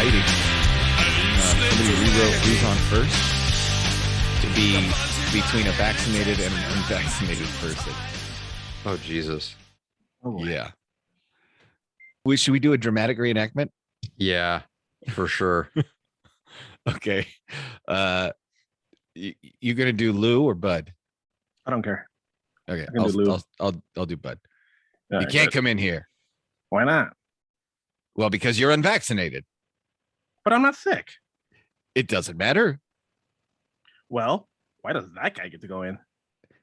writing. Somebody rewrote "Who's on First" to be between a vaccinated and an unvaccinated person. Oh, Jesus. Oh, Yeah. Should we do a dramatic reenactment? Yeah, for sure. Okay. You gonna do Lou or Bud? I don't care. Okay, I can do Lou. I'll do Bud. All You right, can't good. come in here. Why not? Well, because you're unvaccinated. But I'm not sick. It doesn't matter Well, why does that guy get to go in?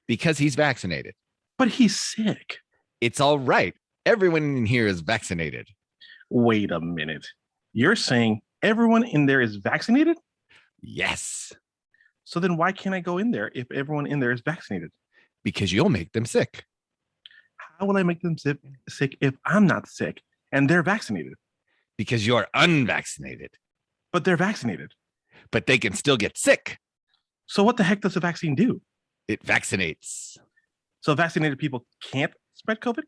because he's vaccinated. But he's sick. It's all right. Everyone in here is vaccinated. Wait a minute. You're saying everyone in there is vaccinated? Yes, So then why can't I go in there if everyone in there is vaccinated? because you'll make them sick. How will I make them sick if I'm not sick and they're vaccinated? Because you're unvaccinated, But they're vaccinated. but they can still get sick. So what the heck does the vaccine do? It vaccinates. So vaccinated people can't spread COVID?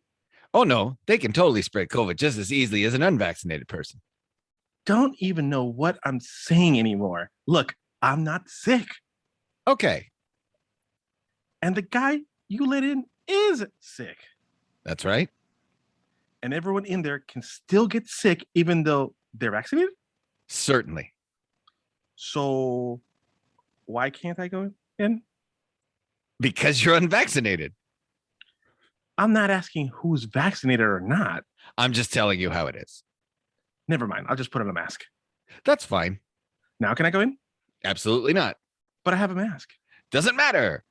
Oh, no, they can totally spread COVID just as easily as an unvaccinated person. Don't even know what I'm saying anymore. Look, I'm not sick. Okay, And the guy you let in is sick. that's right. And everyone in there can still get sick even though they're vaccinated? Certainly. So why can't I go in? Because you're unvaccinated. I'm not asking who's vaccinated or not. I'm just telling you how it is. Never mind. I'll just put on a mask. That's fine. Now can I go in? Absolutely not. But I have a mask. Doesn't matter.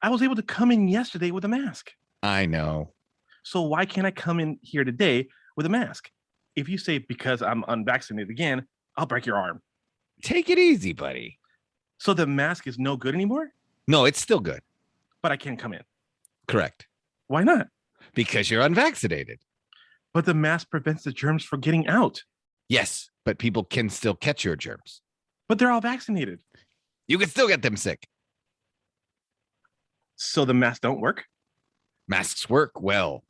I was able to come in yesterday with a mask. I know. So why can't I come in here today with a mask? If you say because I'm unvaccinated again, I'll break your arm. Take it easy, buddy. So the mask is no good anymore, No, it's still good. but I can't come in. Correct. Why not? Because you're unvaccinated. But the mask prevents the germs from getting out. Yes, but people can still catch your germs. But they're all vaccinated. You can still get them sick. So the masks don't work. Masks work well.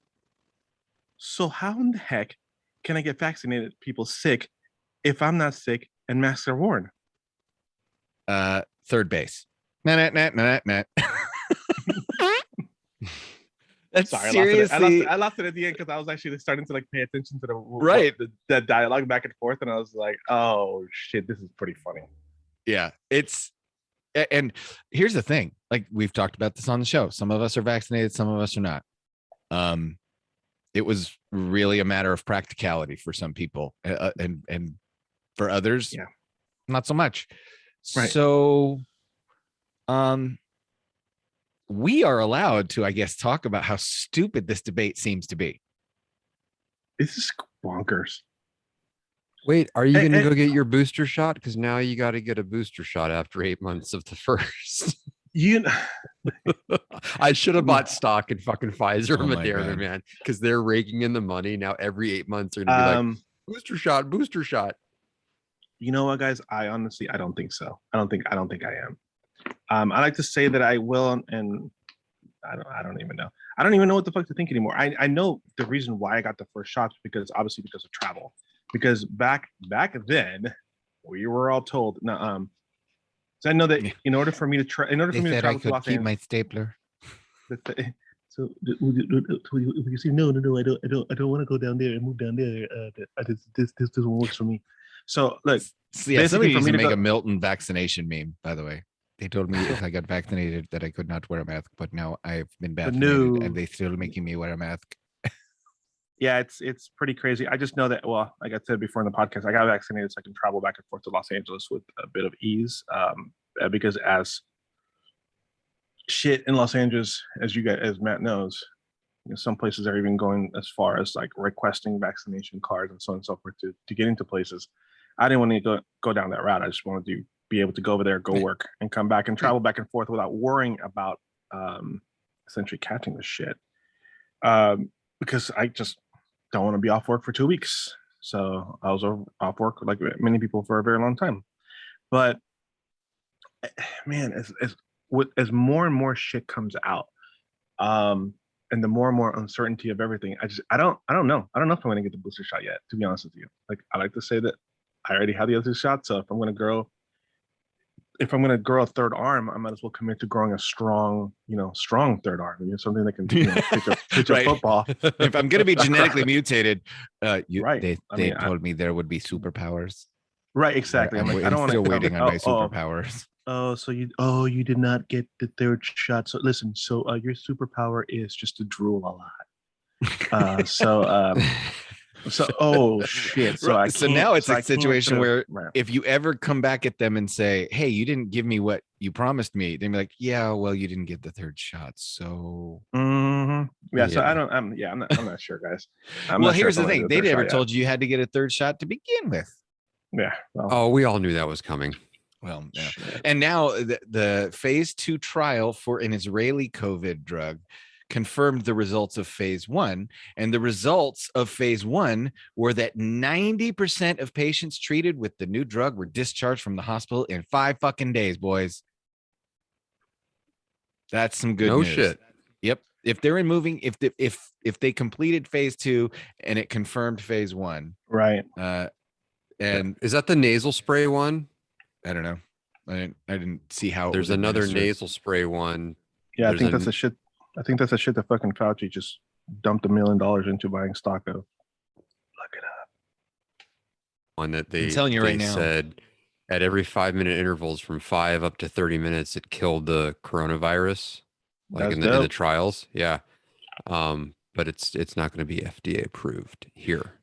So how in the heck can I get vaccinated people sick if I'm not sick and masks are worn? Third base. Nah. That's Sorry, seriously I lost it at the end because I was actually starting to like pay attention to Right. the dialogue back and forth, and I was like, oh shit, this is pretty funny. Yeah, and here's the thing. Like we've talked about this on the show. Some of us are vaccinated, some of us are not. It was really a matter of practicality for some people, and for others, Yeah. not so much. Right. So, we are allowed to, I guess, talk about how stupid this debate seems to be. This is bonkers. Wait, are you Hey, going to hey. go get your booster shot? Because now you got to get a booster shot after 8 months of the first. You I should have bought stock in fucking Pfizer Oh or my Moderna, God. man, because they're raking in the money now. Every 8 months, they're gonna be like booster shot, booster shot. you know what, guys? I honestly, I don't think so. I don't think I am. I like to say that I will, and I don't even know. I don't even know what the fuck to think anymore. I know the reason why I got the first shots because obviously because of travel. Because back then, we were all told, no, so I know that in order for me to travel to Los Angeles, stapler. so you see, no, I don't want to go down there and move down there. This doesn't work for me. So look, Yeah, basically somebody for needs me to to make go- a Milton vaccination meme, by the way. They told me if I got vaccinated that I could not wear a mask, but now I've been vaccinated and they still making me wear a mask. yeah, it's pretty crazy. I just know that, well, like I said before in the podcast, I got vaccinated so I can travel back and forth to Los Angeles with a bit of ease. Because as shit in Los Angeles, as Matt knows, some places are even going as far as like requesting vaccination cards and so on and so forth to get into places. I didn't want to go down that route. I just wanted to be able to go over there, go work, and come back and travel back and forth without worrying about essentially catching the shit. Because I just don't want to be off work for 2 weeks. So I was off work like many people for a very long time. But man, as more and more shit comes out, and the more and more uncertainty of everything, I don't know. I don't know if I'm gonna get the booster shot yet, to be honest with you. Like I like to say that I already have the other 2 shots. So if I'm gonna grow a third arm, I might as well commit to growing a strong, strong third arm. Something that can pitch a Right. football. If I'm gonna be genetically mutated, Right. they told me there would be superpowers. Right, exactly. I'm like, I don't want to. Still waiting on my superpowers. You did not get the 3rd shot. So listen, your superpower is just to drool a lot. Oh shit. So now it's a situation where right. if you ever come back at them and say, "Hey, you didn't give me what you promised me," they'd be like, "Yeah, well, you didn't get the 3rd shot, so." Yeah. So I'm not sure, guys. Well, here's the thing: they never told you had to get a 3rd shot to begin with. Yeah. Well, Oh, we all knew that was coming. Well, yeah. And now the phase 2 trial for an Israeli COVID drug confirmed the results of phase 1. And the results of phase 1 were that 90% of patients treated with the new drug were discharged from the hospital in 5 fucking days, boys. That's some good news. Shit. Yep. If they're if they completed phase 2 and it confirmed phase 1. Right. And is that the nasal spray one? I don't know. I didn't see how there's another nasal spray one. Yeah, I think that's a shit. I think that's a shit that fucking Fauci just dumped $1 million into buying stock of. Look it up. One that they, I'm telling you right now, said at every 5-minute intervals from 5 up to 30 minutes, it killed the coronavirus, like in the trials. Yeah. But it's not going to be FDA approved here.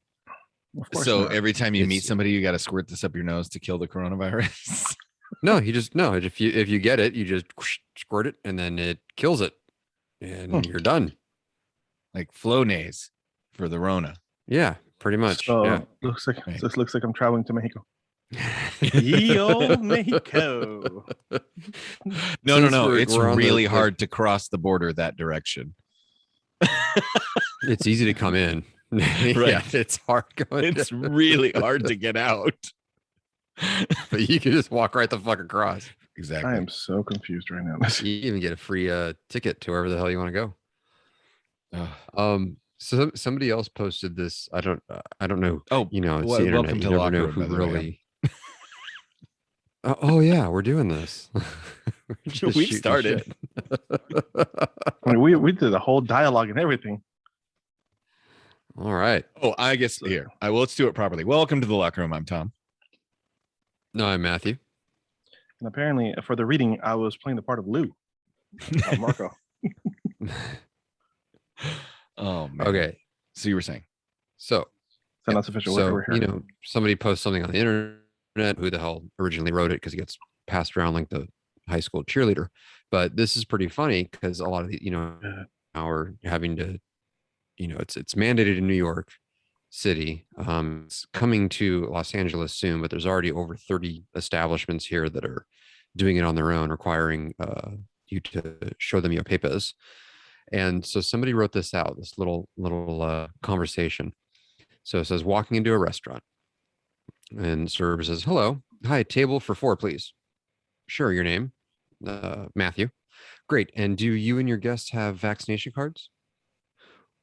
So every time you meet somebody, you got to squirt this up your nose to kill the coronavirus. No, if you get it, you just squirt it and then it kills it and you're done. Like Flonase for the Rona. Yeah, pretty much. So yeah. This looks like I'm traveling to Mexico. Yo, Mexico. No. It's really hard to cross the border that direction. It's easy to come in. Right. Yeah, it's hard going. It's really hard to get out. But you can just walk right the fuck across. Exactly. I am so confused right now. You even get a free ticket to wherever the hell you want to go. So somebody else posted this. I don't know. Oh, it's the internet. Welcome You to never know who really. Oh yeah, we're doing this. We started. I mean, we did the whole dialogue and everything. All right. Oh, I guess here. Let's do it properly. Welcome to the locker room. I'm Tom. No, I'm Matthew. And apparently, for the reading, I was playing the part of Lou, Marco. Oh man. Okay. So you were saying. So that's official. So somebody posts something on the internet. Who the hell originally wrote it? Because it gets passed around like the high school cheerleader. But this is pretty funny because a lot of the now are having to. It's mandated in New York City. It's coming to Los Angeles soon, but there's already over 30 establishments here that are doing it on their own, requiring you to show them your papers. And so somebody wrote this out, this little conversation. So it says, walking into a restaurant, and server says, "Hello, hi, table for 4, please." "Sure, your name?" "Matthew." "Great. And do you and your guests have vaccination cards?"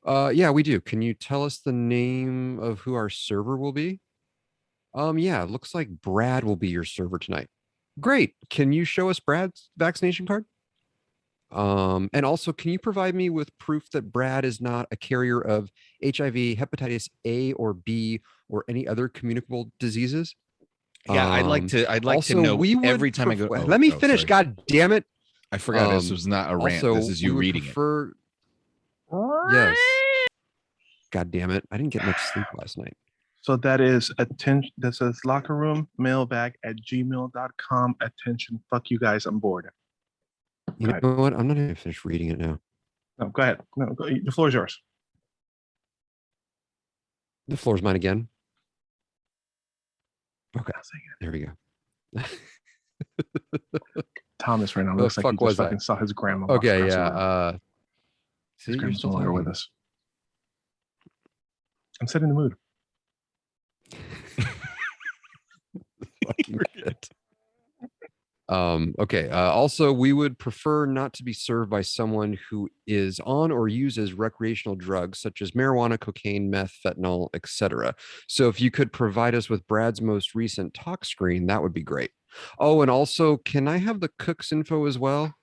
"Yeah, we do. Can you tell us the name of who our server will be?" "Yeah, it looks like Brad will be your server tonight." "Great. Can you show us Brad's vaccination card? And also, can you provide me with proof that Brad is not a carrier of HIV, hepatitis A or B, or any other communicable diseases?" Yeah, I'd like to know every time I go. Let me finish. Sorry. God damn it! I forgot this was not a rant. This is you reading it. Yes. God damn it! I didn't get much sleep last night. So that is attention. That says locker room mailbag at gmail.com. Attention. Fuck you guys. I'm bored. You know what? I'm not even finished reading it now. No, go ahead. No, the floor is yours. The floor is mine again. Okay, there we go. Thomas right now looks like he just fucking saw his grandma. Okay, yeah. His grandma's no longer with us. I'm setting the mood. Okay. Also, we would prefer not to be served by someone who is on or uses recreational drugs such as marijuana, cocaine, meth, fentanyl, etc. So if you could provide us with Brad's most recent talk screen, that would be great. Oh, and also, can I have the cook's info as well?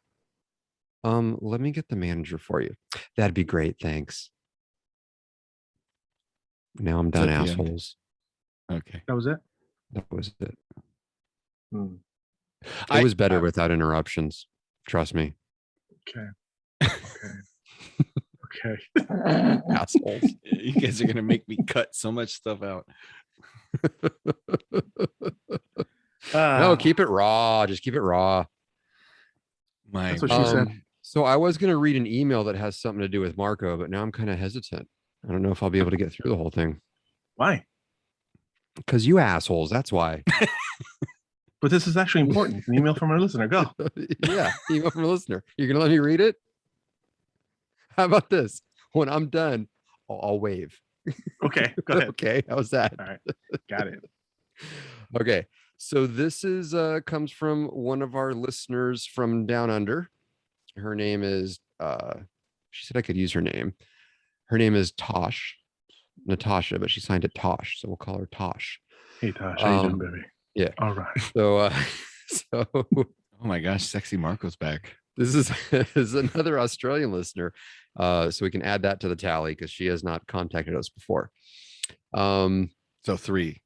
Let me get the manager for you. That'd be great. Thanks. Now I'm done, at the end? assholes. Okay. That was it. That was it. Hmm. It was better without interruptions. Trust me. Okay. Okay. Assholes. You guys are gonna make me cut so much stuff out. No, keep it raw. Just keep it raw. That's what she said. So I was going to read an email that has something to do with Marco, but now I'm kind of hesitant. I don't know if I'll be able to get through the whole thing. Why? Because you assholes. That's why. But this is actually important. An email from our listener. Go. Yeah, email from a listener. You're going to let me read it? How about this? When I'm done, I'll wave. Okay. Go ahead. Okay. How's that? All right. Got it. Okay. So this is comes from one of our listeners from down under. Her name is she said I could use her name. Her name is Tosh, Natasha, but she signed it Tosh, so we'll call her Tosh. Hey Tosh, how you doing, baby? Yeah. All right. So oh my gosh, sexy Marco's back. This is another Australian listener. So we can add that to the tally because she has not contacted us before. So 3.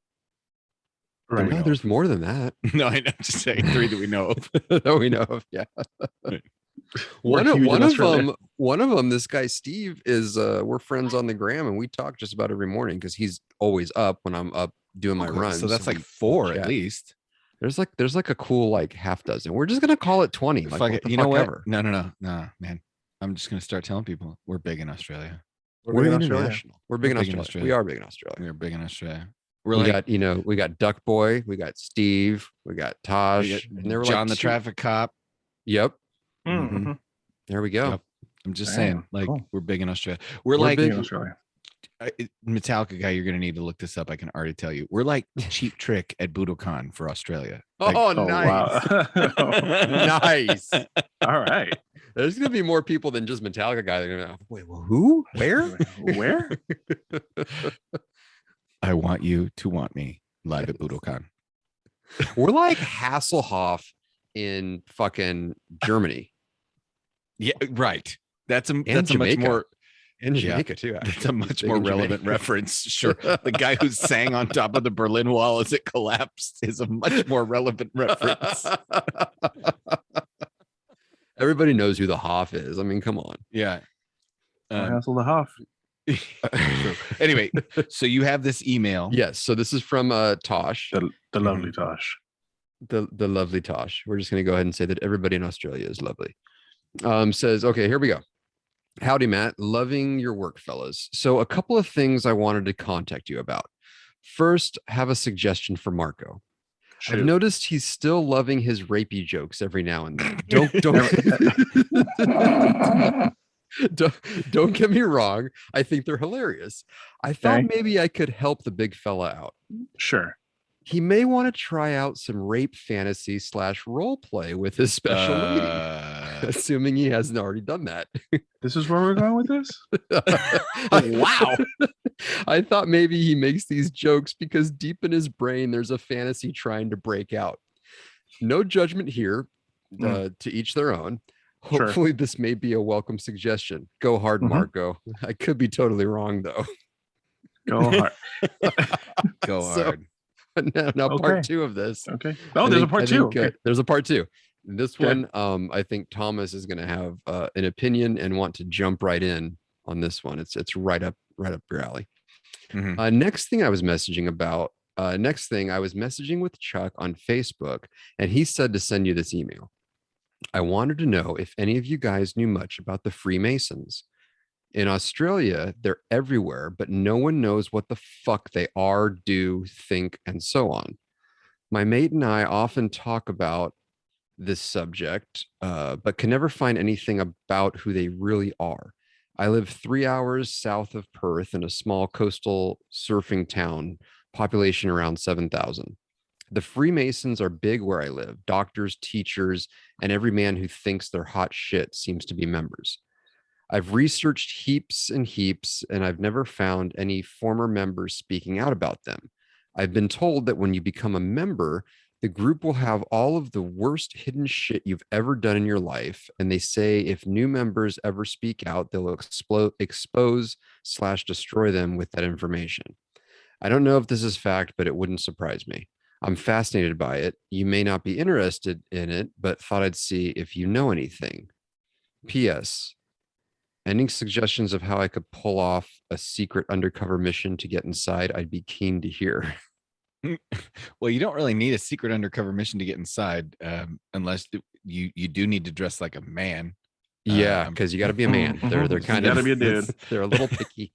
Right. No, there's more than that. No, I'm just saying 3 that we know of. That we know of. Yeah. One of them, this guy Steve is we're friends on the gram, and we talk just about every morning because he's always up when I'm up doing my runs. So that's like 4 chat. At least. There's like a cool like half dozen. We're just gonna call it 20. Like, fuck it. You fuck know what? ever. No, man. I'm just gonna start telling people we're big in Australia. We're international. We're big in Australia. We are big in Australia. We're big in Australia. We got Duck Boy, we got Steve, we got Tosh, and they were John the traffic cop. Yep. Mm-hmm. There we go. Yep. I'm just saying, cool. we're big in Australia. We're big in Australia. Metallica guy, you're gonna need to look this up. I can already tell you. We're like Cheap Trick at Budokan for Australia. Oh, nice. Wow. Nice. All right. There's gonna be more people than just Metallica guy. They're gonna wait, well, who? Where? Where? I want you to want me live at Budokan. We're like Hasselhoff in fucking Germany. Yeah, right. That's a Jamaica. much more in Jamaica too. Actually. That's a much more relevant reference. Sure. The guy who sang on top of the Berlin Wall as it collapsed is a much more relevant reference. Everybody knows who the Hoff is. I mean, come on. Yeah. Hassel the Hoff. Anyway, so you have this email. Yes. So this is from Tosh. The lovely Tosh. The lovely Tosh. We're just going to go ahead and say that everybody in Australia is lovely. Says, okay, here we go. Howdy, Matt. Loving your work, fellas. So a couple of things I wanted to contact you about. First, have a suggestion for Marco. Shoot. I've noticed he's still loving his rapey jokes every now and then. Don't get me wrong. I think they're hilarious. I thought maybe I could help the big fella out. Sure. He may want to try out some rape fantasy / role play with his special lady, assuming he hasn't already done that. This is where we're going with this? Wow. I thought maybe he makes these jokes because deep in his brain, there's a fantasy trying to break out. No judgment here, to each their own. Hopefully this may be a welcome suggestion. Go hard, Marco. I could be totally wrong, though. Go hard. Go hard. Now part 2 of this. Okay. Oh, there's a part 2. Okay. There's a part 2. This one, I think Thomas is going to have an opinion and want to jump right in on this one. It's right up your alley. Next thing I was messaging with Chuck on Facebook, and he said to send you this email. I wanted to know if any of you guys knew much about the Freemasons. In Australia, they're everywhere, but no one knows what the fuck they are, do, think, and so on. My mate and I often talk about this subject, but can never find anything about who they really are. I live 3 hours south of Perth in a small coastal surfing town, population around 7,000. The Freemasons are big where I live. Doctors, teachers, and every man who thinks they're hot shit seems to be members. I've researched heaps and heaps, and I've never found any former members speaking out about them. I've been told that when you become a member, the group will have all of the worst hidden shit you've ever done in your life. And they say if new members ever speak out, they'll expose slash destroy them with that information. I don't know if this is fact, but it wouldn't surprise me. I'm fascinated by it. You may not be interested in it, but thought I'd see if you know anything. P.S. Any suggestions of how I could pull off a secret undercover mission to get inside? I'd be keen to hear. Well, you don't really need a secret undercover mission to get inside, unless you do need to dress like a man. Yeah, because you got to be a man. They're kind You of gotta be a dude. They're a little picky.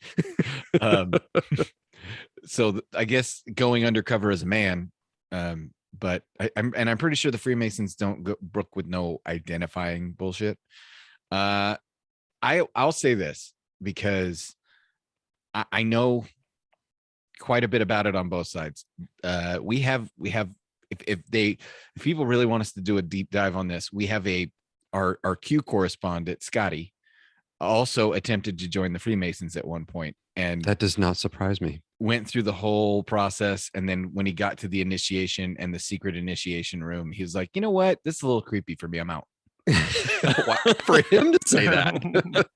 So I guess going undercover as a man, but I'm pretty sure the Freemasons don't go brook with no identifying bullshit. I'll say this because I know quite a bit about it on both sides. We have if people really want us to do a deep dive on this, we have our Q correspondent Scotty also attempted to join the Freemasons at one point, and That does not surprise me. went through the whole process. And then when he got to the initiation and the secret initiation room, he was like, you know what, this is a little creepy for me, I'm out. Wow, for him to say that.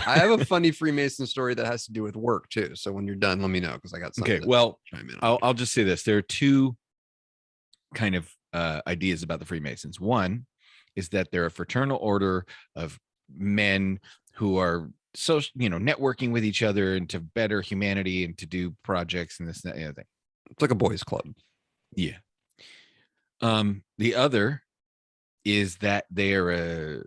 I have a funny Freemason story that has to do with work too. So when you're done, let me know because I got something. Okay, well, chime in on. I'll just say this. There are two kind of ideas about the Freemasons. One is that they're a fraternal order of men who are networking with each other and to better humanity and to do projects and this and that and the other thing. It's like a boys' club. Yeah. The other is that they are a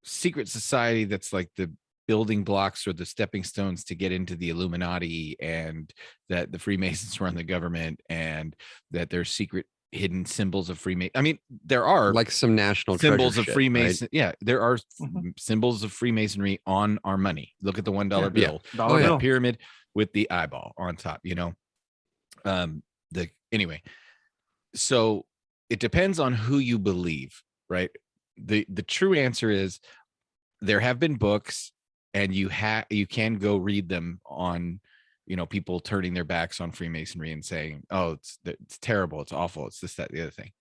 secret society that's like the building blocks or the stepping stones to get into the Illuminati, and that the Freemasons run the government, and that there's secret hidden symbols of Freemason. I mean, there are Like some national symbols treasure of shit, Freemason. right? Yeah, there are Mhm. symbols of Freemasonry on our money. Look at the $1 Yeah. bill, Dollar Oh, yeah. bill. pyramid with the eyeball on top. Anyway, so it depends on who you believe, right? The true answer is there have been books, and you can go read them on people turning their backs on Freemasonry and saying, oh, it's terrible, it's awful, it's this, that, the other thing.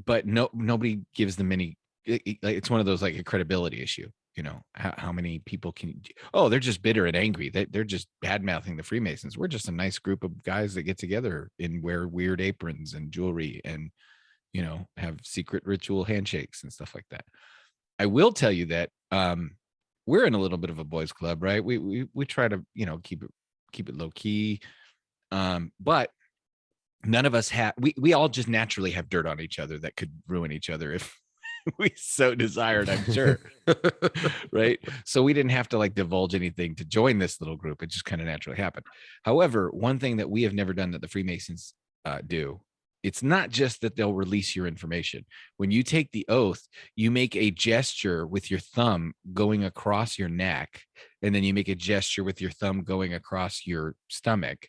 But nobody gives them any. It's one of those, like, a credibility issue. How many people can? Oh, they're just bitter and angry. They're just bad mouthing the Freemasons. We're just a nice group of guys that get together and wear weird aprons and jewelry and have secret ritual handshakes and stuff like that. I will tell you that we're in a little bit of a boys' club, right? We try to keep it low key, but none of us have. We all just naturally have dirt on each other that could ruin each other if we so desired, I'm sure. Right? So we didn't have to like divulge anything to join this little group. It just kind of naturally happened. However, one thing that we have never done that the Freemasons do, it's not just that they'll release your information. When you take the oath, you make a gesture with your thumb going across your neck, and then you make a gesture with your thumb going across your stomach,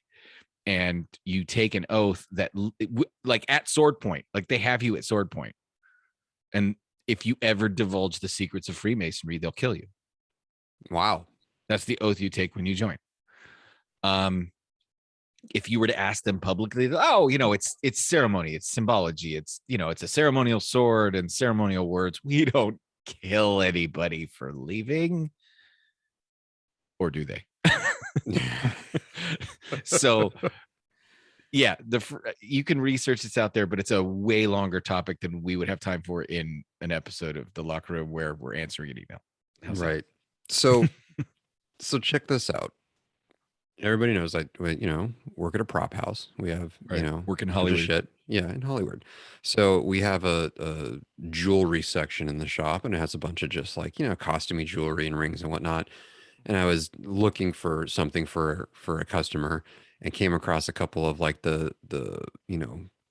and you take an oath that, like, at sword point, like they have you at sword point. And if you ever divulge the secrets of Freemasonry, they'll kill you. Wow. That's the oath you take when you join. If you were to ask them publicly, it's ceremony, it's symbology, it's a ceremonial sword and ceremonial words. We don't kill anybody for leaving, or do they? So yeah, you can research this out there, but it's a way longer topic than we would have time for in an episode of The Locker Room where we're answering an email. How's that? Right. So check this out. Everybody knows I work at a prop house. We have, Right. Work in bunch of Hollywood. shit. Yeah, in Hollywood. So we have a jewelry section in the shop, and it has a bunch of just like, costumey jewelry and rings and whatnot. And I was looking for something for a customer and came across a couple of like the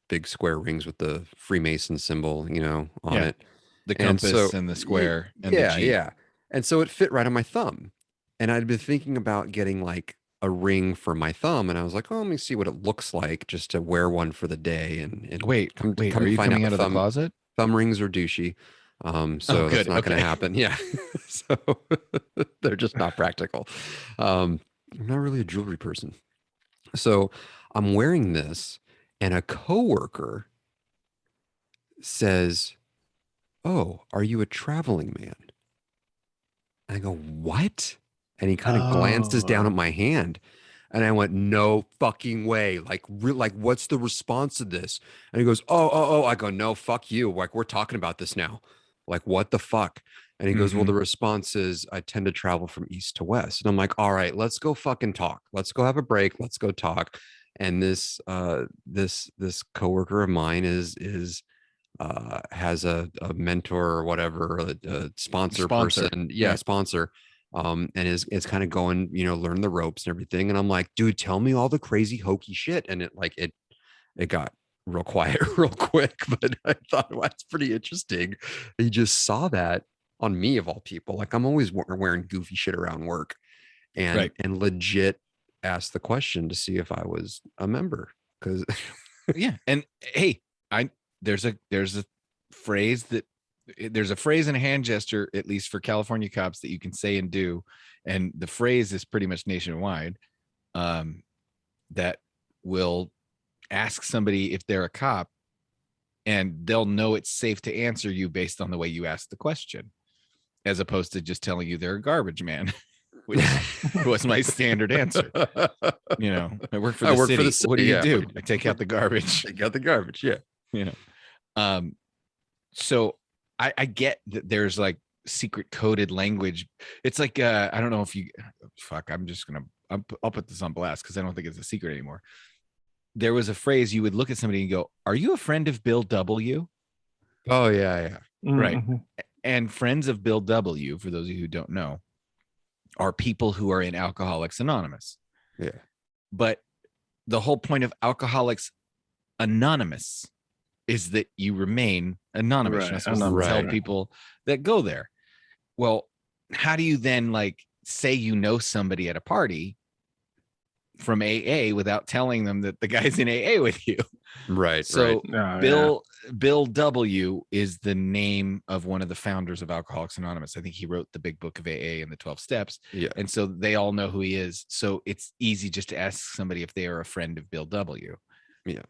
big square rings with the Freemason symbol, on Yeah. it. The And compass so- and the square and yeah, the G. yeah. And so it fit right on my thumb. And I'd been thinking about getting like a ring for my thumb, and I was like, oh, let me see what it looks like just to wear one for the day. And Wait, come are to you find coming out, out of the closet? thumb rings are douchey. Oh, So that's good. not going Okay. to happen. Yeah. So they're just not practical. I'm not really a jewelry person. So I'm wearing this, and a coworker says, "Oh, are you a traveling man?" And I go, "What?" And he kind of glances down at Oh. my hand. And I went, "No fucking way. Like, what's the response to this?" And he goes, "Oh." I go, "No, fuck you. Like, we're talking about this now. Like, what the fuck?" And he goes, "Well, Mhm. the response is I tend to travel from east to west." And I'm like, "All right, let's go fucking talk. Let's go have a break. Let's go talk." And this coworker of mine has a mentor or whatever, a sponsor Sponsor. person, yeah, Right. sponsor, and is kind of going, learn the ropes and everything. And I'm like, dude, tell me all the crazy hokey shit. And it got real quiet real quick, but I thought, well, that's pretty interesting. He just saw that on me of all people. Like, I'm always wearing goofy shit around work, and Right. legit asked the question to see if I was a member, because Yeah. And hey, I there's a phrase that there's a phrase and a hand gesture, at least for California cops, that you can say and do. And the phrase is pretty much nationwide. Um, that will ask somebody if they're a cop, and they'll know it's safe to answer you based on the way you ask the question, as opposed to just telling you they're a garbage man, which was my standard answer. I work for I the work for the city. What do city. you Yeah. do? I take out the garbage. They got the garbage. Yeah. you know um so I get that there's like secret coded language. It's like I don't know if you fuck I'm just gonna I'll put this on blast because I don't think it's a secret anymore. There was a phrase you would look at somebody and go, are you a friend of Bill W? Oh yeah, Right. Mhm. And friends of Bill W, for those of you who don't know, are people who are in Alcoholics Anonymous. yeah, But the whole point of Alcoholics Anonymous is that you remain anonymous. You're Right. not supposed to Anonymous, tell right. people that go there. Well, how do you then like say you know somebody at a party from AA without telling them that the guy's in AA with you? Right. So Oh, yeah. Bill W is the name of one of the founders of Alcoholics Anonymous. I think he wrote the big book of AA and the 12 steps. Yeah. And so they all know who he is. So it's easy just to ask somebody if they are a friend of Bill W. Yeah.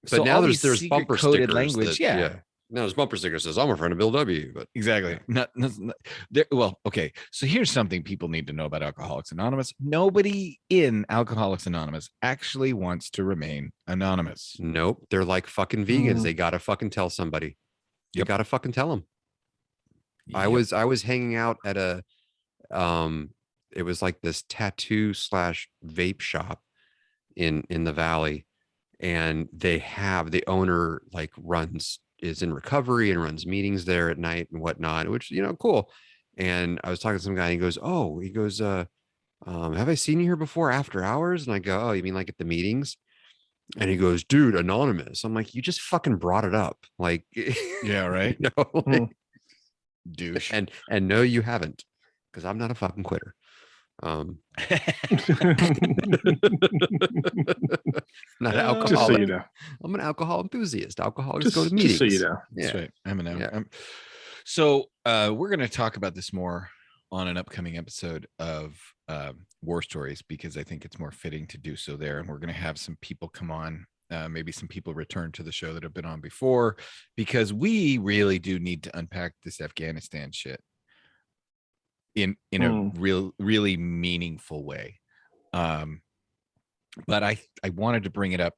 But So now all there's these secret bumper coded stickers language, that, yeah. yeah. Now there's bumper stickers says I'm a friend of Bill W. But Exactly. yeah. Well, okay. So here's something people need to know about Alcoholics Anonymous. Nobody in Alcoholics Anonymous actually wants to remain anonymous. Nope. They're like fucking vegans. Mm. They gotta fucking tell somebody. You Yep. gotta fucking tell them. I Yep. was hanging out at a it was like this tattoo slash vape shop in the valley, and the owner like is in recovery and runs meetings there at night and whatnot, which cool. And I was talking to some guy, and he goes have I seen you here before after hours? And I go, oh, you mean like at the meetings? And he goes, dude, anonymous. I'm like, you just fucking brought it up, like Yeah, right. Mm. Douche. and no, you haven't, because I'm not a fucking quitter. Not an alcoholic. Just so you know. I'm an alcohol enthusiast. Alcoholics go to Just meetings. so you know. That's Yeah. right. I'm an Yeah. So we're going to talk about this more on an upcoming episode of War Stories, because I think it's more fitting to do so there. And we're going to have some people come on, maybe some people return to the show that have been on before, because we really do need to unpack this Afghanistan shit in a really meaningful way. But I wanted to bring it up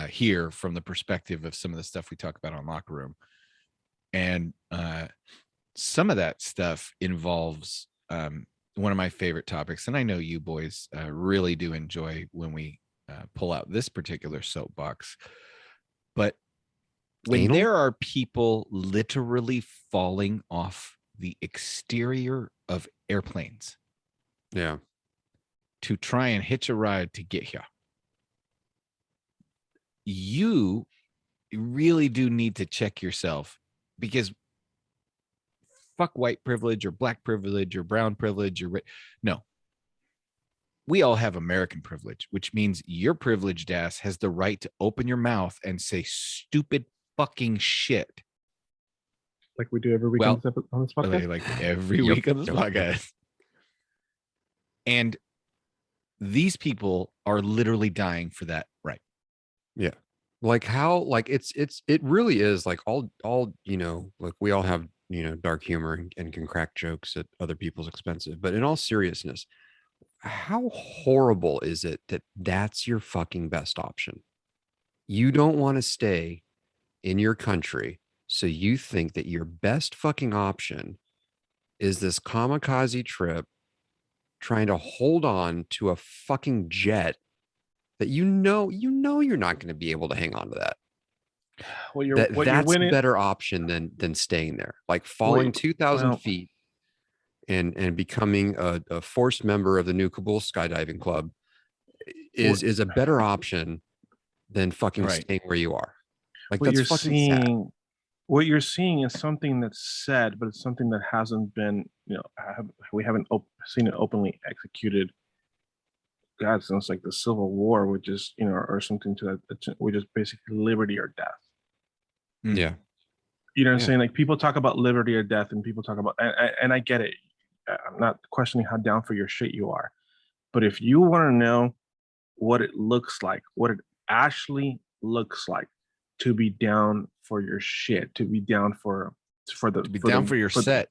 here from the perspective of some of the stuff we talk about on Locker Room. And some of that stuff involves one of my favorite topics. And I know you boys really do enjoy when we pull out this particular soapbox. But when Anal? there are people literally falling off the exterior of airplanes Yeah. to try and hitch a ride to get here, you really do need to check yourself, because fuck white privilege or black privilege or brown privilege or no, we all have American privilege, which means your privileged ass has the right to open your mouth and say stupid fucking shit. Like we do every week Well, on this podcast. like every Yep, week on this yep, podcast. And these people are literally dying for that right. Yeah. Like how, like it really is like all, like we all have, dark humor and can crack jokes at other people's expenses. But in all seriousness, how horrible is it that that's your fucking best option? You don't want to stay in your country. So you think that your best fucking option is this kamikaze trip trying to hold on to a fucking jet that you're not going to be able to hang on to that. Well, That's a better option than staying there, like falling 2,000 feet and becoming a forced member of the new Kabul skydiving club is a better option than fucking staying where you are. Like what that's you're fucking seeing, sad. what you're seeing is something that's said, but it's something that hasn't been, we haven't seen it openly executed. God, since like the Civil War, which is, or something to that, which is basically liberty or death. Yeah. You know what I'm saying? Like people talk about liberty or death, and people talk about, and I get it. I'm not questioning how down for your shit you are, but if you want to know what it looks like, what it actually looks like to be down for your shit, to be down for your set,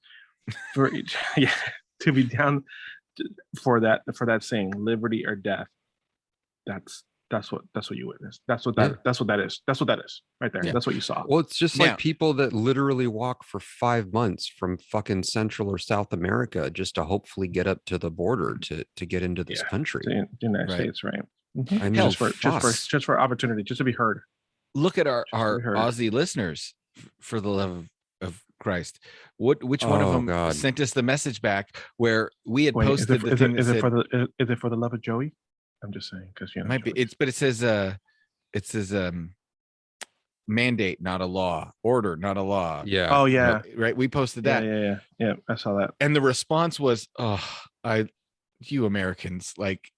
to be down for that saying, liberty or death. That's what you witnessed. That's what that is right there. Yeah. That's what you saw. Well, it's just like people that literally walk for 5 months from fucking Central or South America just to hopefully get up to the border to get into this country. The United States, right? Mm-hmm. I mean, just for opportunity, just to be heard. Look at our Aussie listeners, for the love of Christ. Which one of them sent us the message back where we had posted the thing that said, is it for the love of Joey? I'm just saying, because it might be. But it says mandate, not a law. Order, not a law. Yeah. Oh yeah. Right. We posted that. Yeah. I saw that. And the response was, you Americans, like,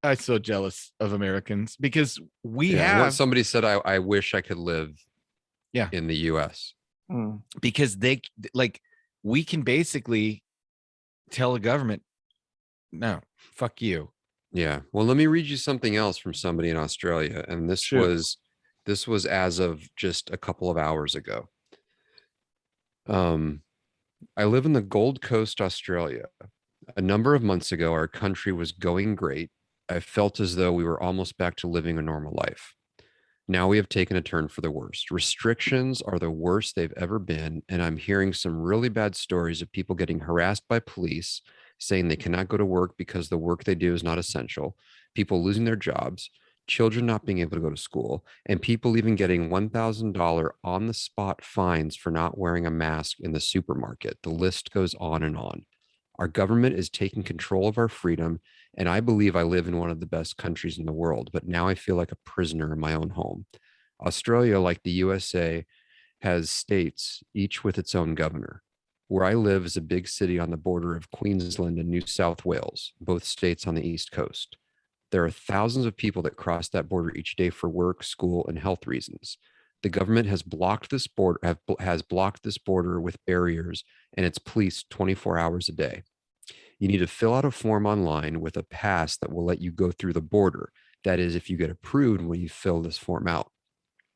I'm so jealous of Americans because we have. What somebody said, I wish I could live. In the U.S. Because we can basically tell a government, no, fuck you. Yeah. Well, let me read you something else from somebody in Australia. And this was as of just a couple of hours ago. I live in the Gold Coast, Australia. A number of months ago, our country was going great. I felt as though we were almost back to living a normal life. Now we have taken a turn for the worst. Restrictions are the worst they've ever been. And I'm hearing some really bad stories of people getting harassed by police, saying they cannot go to work because the work they do is not essential, people losing their jobs, children not being able to go to school, and people even getting $1,000 on the spot fines for not wearing a mask in the supermarket. The list goes on and on. Our government is taking control of our freedom, and I believe I live in one of the best countries in the world, but now I feel like a prisoner in my own home. Australia, like the USA, has states, each with its own governor. Where I live is a big city on the border of Queensland and New South Wales, both states on the East Coast. There are thousands of people that cross that border each day for work, school, and health reasons. The government has blocked this border with barriers and its police 24 hours a day. You need to fill out a form online with a pass that will let you go through the border. That is, if you get approved when you fill this form out.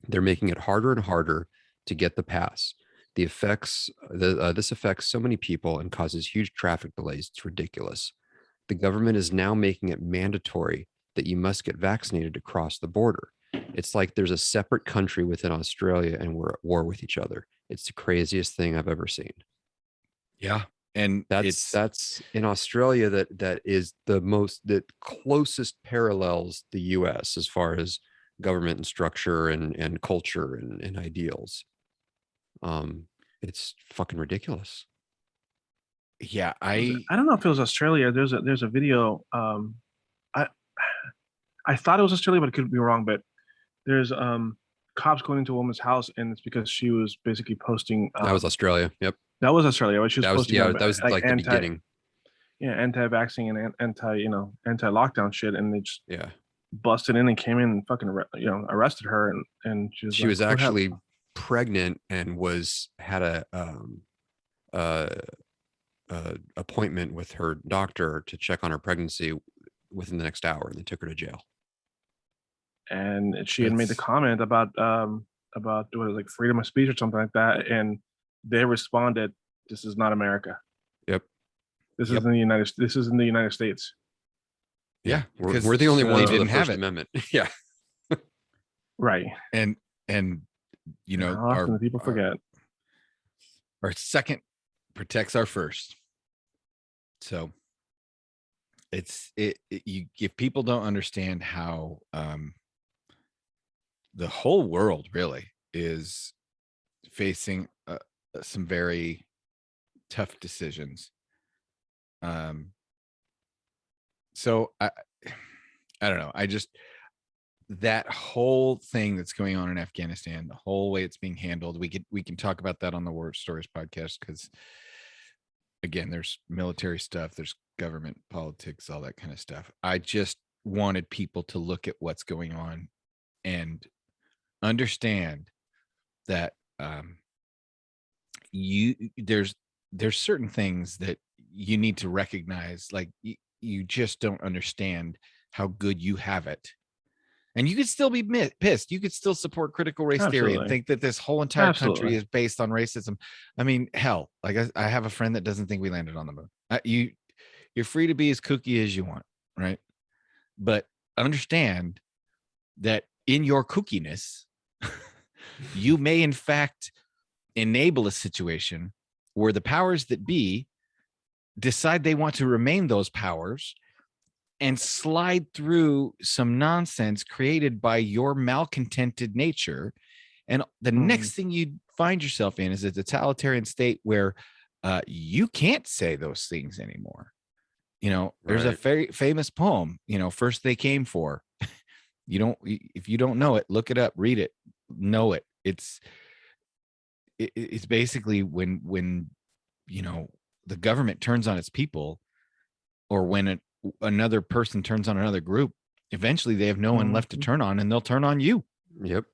They're making it harder and harder to get the pass. This affects so many people and causes huge traffic delays. It's ridiculous. The government is now making it mandatory that you must get vaccinated to cross the border. It's like there's a separate country within Australia and we're at war with each other. It's the craziest thing I've ever seen. Yeah. And that's in Australia that is that closest parallels the US as far as government and structure and culture and ideals. It's fucking ridiculous. Yeah, I don't know if it was Australia. There's a video. I thought it was Australia, but it could be wrong. But there's cops going into a woman's house, and it's because she was basically posting. That was Australia. Yep. That was Australia. She was posting. That was like the beginning. anti-vaccine and anti-lockdown shit, and they just Yeah. busted in and came in and fucking arrested her, and She was actually pregnant and had a appointment with her doctor to check on her pregnancy within the next hour, and they took her to jail. And she had made the comment about what was like freedom of speech or something like that, and they responded, "This is not America. Yep. This is in the United States." Yeah, we're the only ones with didn't the have First it. Amendment. Yeah. Right. And How often do people forget? Our second protects our first. So if people don't understand how the whole world really is facing some very tough decisions. So I don't know. That whole thing that's going on in Afghanistan, the whole way it's being handled, we can talk about that on the War Stories podcast, because again, there's military stuff, there's government politics, all that kind of stuff. I just wanted people to look at what's going on and understand that there's certain things that you need to recognize. Like you just don't understand how good you have it. And you could still be pissed. You could still support critical race theory and think that this whole entire country is based on racism. I mean, hell, like I have a friend that doesn't think we landed on the moon. You're free to be as kooky as you want, right? But understand that in your kookiness, you may in fact enable a situation where the powers that be decide they want to remain those powers and slide through some nonsense created by your malcontented nature. And the next thing you find yourself in is a totalitarian state where you can't say those things anymore. There's a very famous poem, first they came for. If you don't know it, look it up, read it, know it. It's basically when the government turns on its people, or when another person turns on another group, eventually they have no one left to turn on, and they'll turn on you. Yep.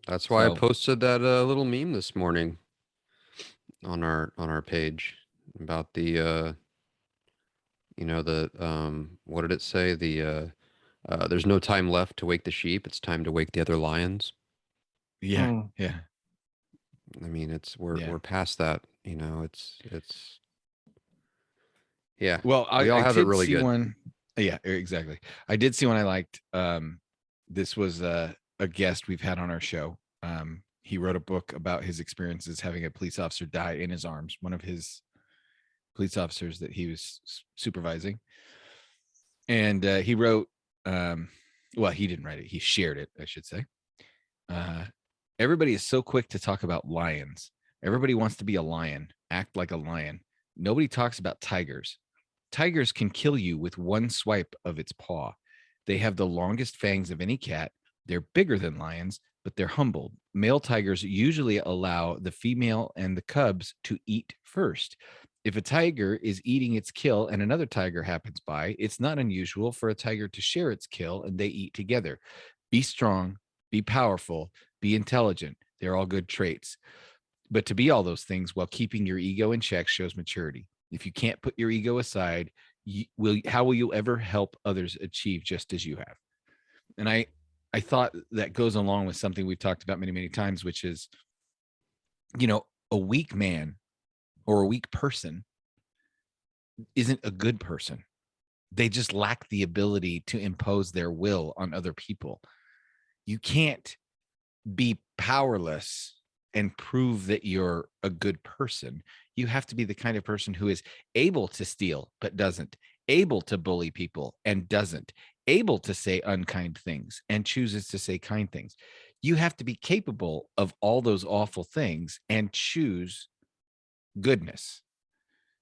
That's why I posted that little meme this morning on our page about the what did it say? There's no time left to wake the sheep. It's time to wake the other lions. Yeah. I mean, we're past that. It's yeah. Well, we all have it really good. One. Yeah, exactly. I did see one I liked. This was a guest we've had on our show. He wrote a book about his experiences having a police officer die in his arms. One of his police officers that he was supervising. And he wrote, well, he didn't write it. He shared it, I should say. Everybody is so quick to talk about lions. Everybody wants to be a lion, act like a lion. Nobody talks about tigers. Tigers can kill you with one swipe of its paw. They have the longest fangs of any cat. They're bigger than lions, but they're humble. Male tigers usually allow the female and the cubs to eat first. If a tiger is eating its kill and another tiger happens by, it's not unusual for a tiger to share its kill and they eat together. Be strong, be powerful, be intelligent. They're all good traits. But to be all those things while keeping your ego in check shows maturity. If you can't put your ego aside, how will you ever help others achieve just as you have? And I thought that goes along with something we've talked about many, many times, which is, a weak man or a weak person isn't a good person. They just lack the ability to impose their will on other people. You can't be powerless and prove that you're a good person. You have to be the kind of person who is able to steal but doesn't, able to bully people and doesn't, able to say unkind things and chooses to say kind things. You have to be capable of all those awful things and choose goodness.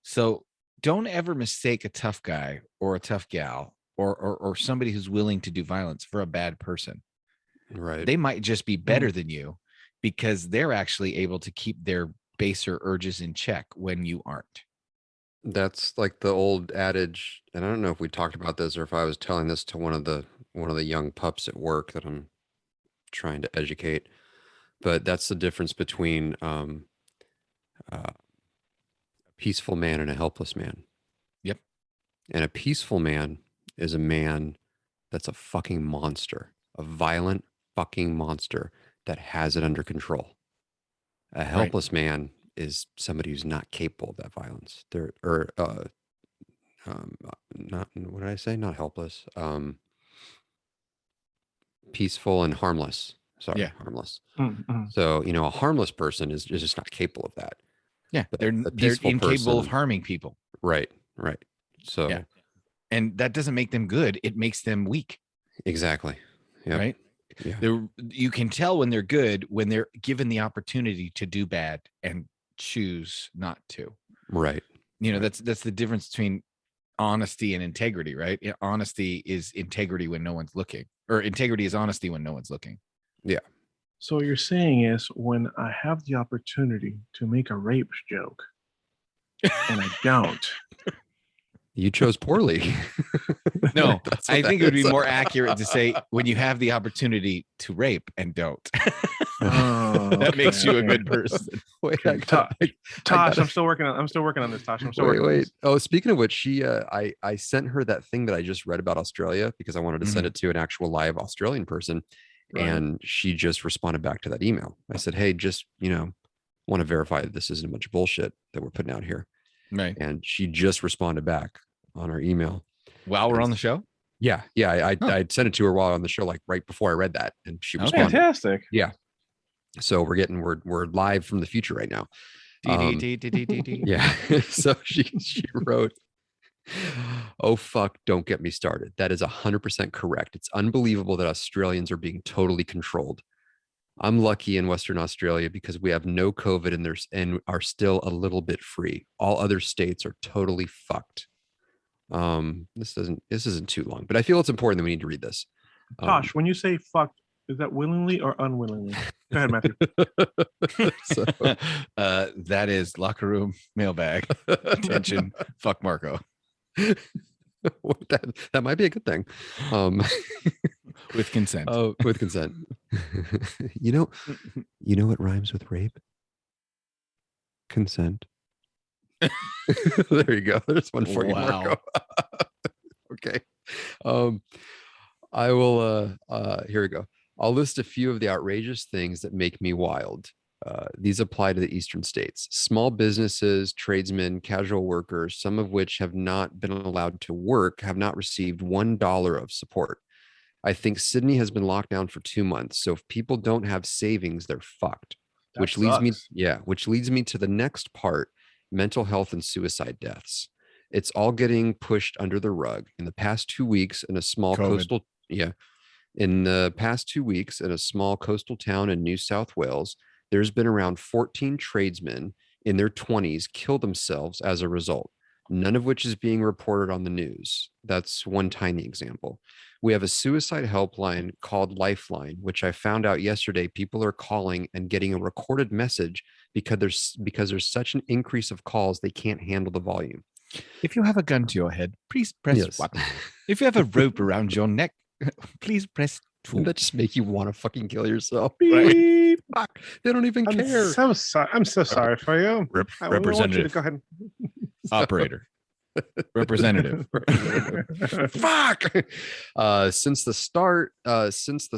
So don't ever mistake a tough guy or a tough gal or somebody who's willing to do violence for a bad person. Right. They might just be better than you because they're actually able to keep their baser urges in check when you aren't. That's like the old adage, and I don't know if we talked about this or if I was telling this to one of the young pups at work that I'm trying to educate. But that's the difference between a peaceful man and a helpless man. Yep. And a peaceful man is a man that's a fucking monster, a violent fucking monster that has it under control. A helpless man is somebody who's not capable of that violence. Not, what did I say? Not helpless. Peaceful and harmless. Sorry, Yeah. harmless. Mm-hmm. So, a harmless person is just not capable of that. Yeah. But They're a they're peaceful incapable of person- harming people. Right. So, Yeah. And that doesn't make them good. It makes them weak. exactly. Yep. Right. Yeah. You can tell when they're good when they're given the opportunity to do bad and choose not to. Right. That's the difference between honesty and integrity, right? Honesty is integrity when no one's looking, or integrity is honesty when no one's looking. Yeah. So what you're saying is when I have the opportunity to make a rape joke and I don't. You chose poorly. No, That's what I think that it would be is. more accurate to say when you have the opportunity to rape and don't. Oh, That makes you a okay. good person. Wait, Okay, Tosh, I'm still working on this, Tosh. I'm still working on wait. this. Oh, speaking of which, I sent her that thing that I just read about Australia because I wanted to send it to an actual live Australian person, Right. and she just responded back to that email. I said, "Hey, just want to verify that this isn't a bunch of bullshit that we're putting out here." Right. And she just responded back on our email. While we're on the show? Yeah. I sent it to her while on the show, like right before I read that, and she Okay. responded. Fantastic. Yeah. So we're live from the future right now. Yeah. So she wrote, "Oh fuck, don't get me started. That is 100% correct. It's unbelievable that Australians are being totally controlled. I'm lucky in Western Australia because we have no COVID and are still a little bit free. All other states are totally fucked." This isn't too long, but I feel it's important that we need to read this. Tosh, when you say fucked, is that willingly or unwillingly? Go ahead, Matthew. So, that is locker room mailbag. Attention, fuck Marco. that might be a good thing. With consent. With consent. You know what rhymes with rape? Consent. There you go. There's one for you, Marco. Okay. I will here we go. I'll list a few of the outrageous things that make me wild. These apply to the eastern states. Small businesses, tradesmen, casual workers, some of which have not been allowed to work, have not received $1 of support. I think Sydney has been locked down for 2 months. So if people don't have savings, they're fucked. Which leads me to the next part: mental health and suicide deaths. It's all getting pushed under the rug. In the past 2 weeks, in a small COVID. in the past 2 weeks, in a small coastal town in New South Wales, there's been around 14 tradesmen in their 20s kill themselves as a result, none of which is being reported on the news. That's one tiny example. We have a suicide helpline called Lifeline, which I found out yesterday. People are calling and getting a recorded message because there's such an increase of calls, they can't handle the volume. If you have a gun to your head, please press 1. If you have a rope around your neck, please press 2. That just make you want to fucking kill yourself. Beep. Fuck. They don't even I'm care. so sorry. I'm so sorry for you. I want you to Representative. go ahead. Operator. Representative. Fuck. Since the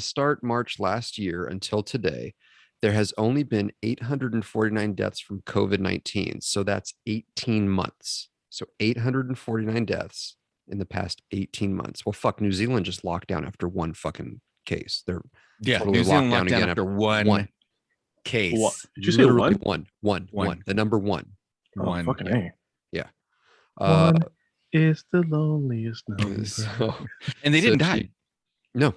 start March last year until today, there has only been 849 deaths from COVID-19. So that's 18 months. So 849 deaths in the past 18 months. Well, fuck, New Zealand just locked down after one fucking case. They're totally New Zealand locked locked down after one case. What? Did you say Literally one? One. The number one. Oh, fucking A. Yeah. One is the loneliest number. And they didn't die. No.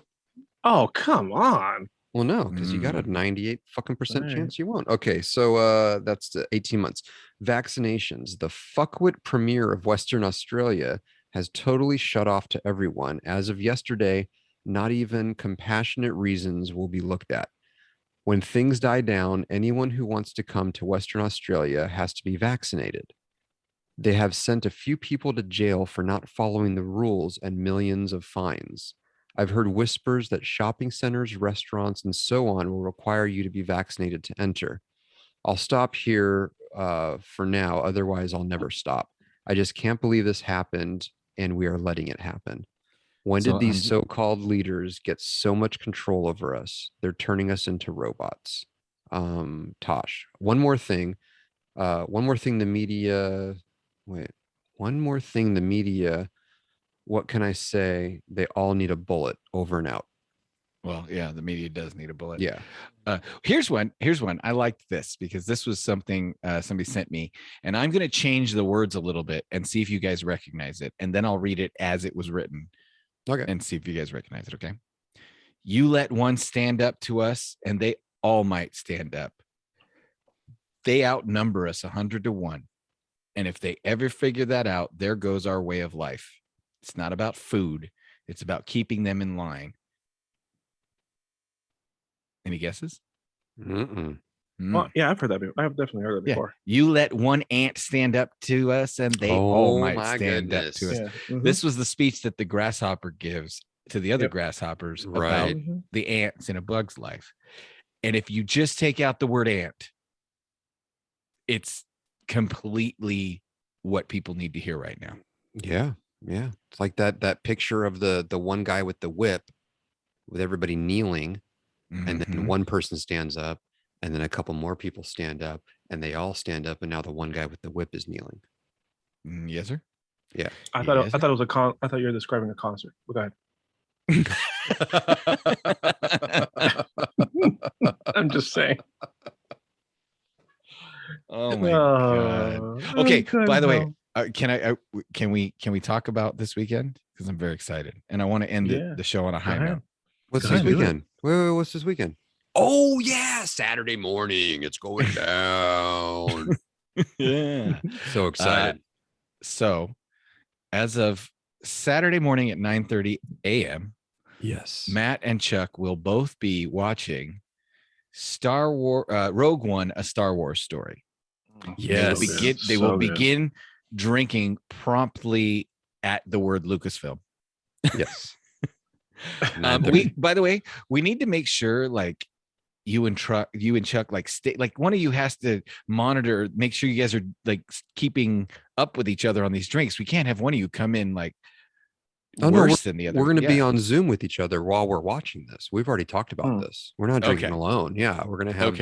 Oh, come on. Well, no, because you got a 98 fucking percent Right. chance you won't. Okay, so that's 18 months. Vaccinations. The fuckwit premier of Western Australia has totally shut off to everyone. As of yesterday, not even compassionate reasons will be looked at. When things die down, anyone who wants to come to Western Australia has to be vaccinated. They have sent a few people to jail for not following the rules and millions of fines. I've heard whispers that shopping centers, restaurants, and so on will require you to be vaccinated to enter. I'll stop here for now. Otherwise, I'll never stop. I just can't believe this happened and we are letting it happen. When So did these I'm- so-called leaders get so much control over us? They're turning us into robots. Tosh, one more thing. The media, wait, one more thing. The media, what can I say? They all need a bullet, over and out. Well, yeah, the media does need a bullet. Yeah. Here's one. I liked this because this was something somebody sent me, and I'm going to change the words a little bit and see if you guys recognize it, and then I'll read it as it was written. Okay. And see if you guys recognize it. Okay. You let one stand up to us, and they all might stand up. They outnumber us 100 to 1. And if they ever figure that out, there goes our way of life. It's not about food, it's about keeping them in line. Any guesses? Mm-mm. Well, yeah, I've heard that. I've definitely heard that Yeah. before. You let one ant stand up to us, and they all Oh might my stand up goodness. to us. Yeah. Mhm. This was the speech that the grasshopper gives to the other Yep. grasshoppers about Right. Mhm. the ants in a bug's life. And if you just take out the word ant, it's completely what people need to hear right now. Yeah. Yeah. It's like that picture of the one guy with the whip with everybody kneeling, and then Mhm. one person stands up, and then a couple more people stand up, and they all stand up, and now the one guy with the whip is kneeling. Yes, sir. Yeah. I thought Yes, it was I thought you were describing a concert. Well, go ahead. I'm just saying. Oh my god. Okay. By the way, can we talk about this weekend? Because I'm very excited, and I want to end Yeah. the show on a high ahead. note. What's Go this ahead, do it. weekend? Wait, what's this weekend? Oh yeah, Saturday morning. It's going down. Yeah. So excited. So, as of Saturday morning at 9:30 a.m., Yes. Matt and Chuck will both be watching Rogue One, a Star Wars story. Yes. They will begin drinking promptly at the word Lucasfilm. Yes. By the way, we need to make sure like you and Chuck like stay like one of you has to monitor, make sure you guys are like keeping up with each other on these drinks. We can't have one of you come in like worse than the other. We're going to be on Zoom with each other while we're watching this. We've already talked about this. We're not drinking Okay. alone. Yeah, we're going to have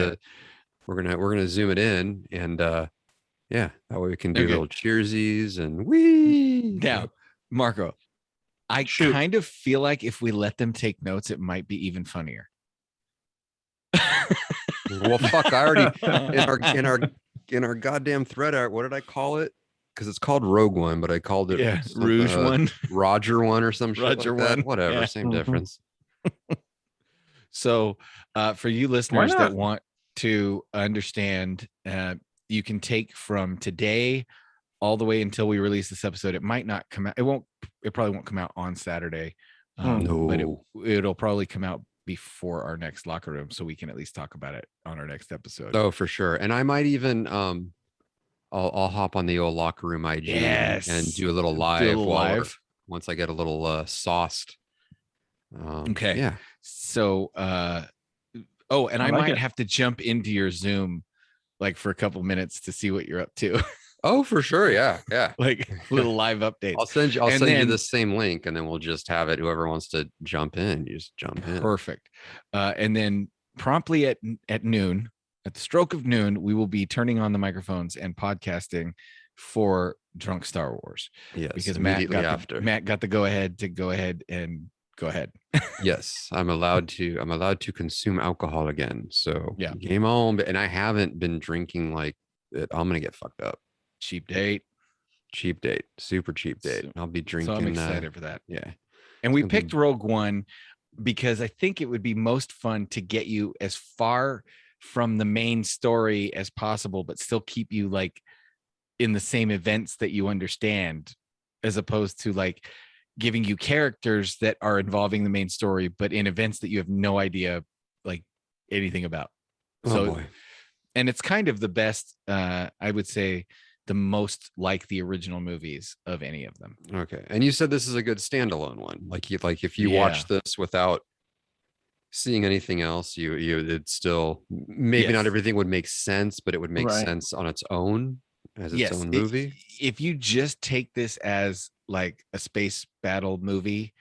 we're going to zoom it in, and yeah, that way we can do Okay. little cheersies and wee. Now, Marco, I Shoot. kind of feel like if we let them take notes, it might be even funnier. Well, fuck! I already in our goddamn thread art. What did I call it? Because it's called Rogue One, but I called it Rouge One, Roger One, or some shit Roger like that. One. Whatever, Yeah. same difference. So, for you listeners not? that want to understand, you can take from today all the way until we release this episode. It might not come out. It probably won't come out on Saturday, but it'll probably come out before our next locker room, so we can at least talk about it on our next episode. Oh, for sure. And I might even I'll hop on the old locker room IG and do a little live once I get a little sauced. Okay. Yeah. So and I might have to jump into your Zoom like for a couple minutes to see what you're up to. Oh, for sure. Yeah. Yeah. Like little live updates. I'll send you the same link, and then we'll just have it. Whoever wants to jump in, you just jump in. Perfect. And then promptly at noon, at the stroke of noon, we will be turning on the microphones and podcasting for Drunk Star Wars. Yes. Because Matt got the go ahead and go ahead. Yes, I'm allowed to consume alcohol again. So yeah, game on. And I haven't been drinking like it. I'm gonna get fucked up. Cheap date, super cheap date. I'll be drinking. So I'm excited for that. Yeah. And we picked Rogue One because I think it would be most fun to get you as far from the main story as possible, but still keep you like in the same events that you understand, as opposed to like giving you characters that are involving the main story, but in events that you have no idea like anything about. Oh boy. And it's kind of the best, I would say, the most like the original movies of any of them. Okay. And you said this is a good standalone one. Like if you watch this without seeing anything else, it's still maybe not Yes. everything would make sense, but it would make Right. sense on its own as its Yes, own movie. If you just take this as like a space battle movie,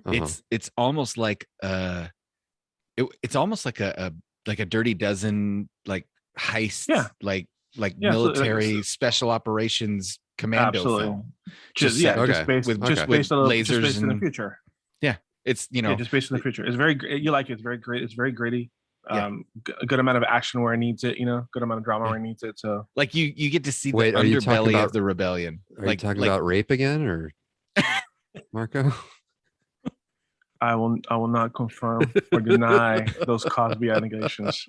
Uh-huh. it's almost like it's almost like a Dirty Dozen, like heist, Yeah. like Yeah, absolutely. military special operations commando Absolutely. film. Just set Okay. just based with just with based on lasers just based in the and future. it's Yeah, just based in the future. It's very you like it. It's very great. It's very gritty. Yeah. A good amount of action where it needs it. Good amount of drama where it needs it. So like you get to see Wait, the are you talking underbelly about- of the rebellion. Are you talking about rape again, or Marco? I will not confirm or deny those Cosby allegations.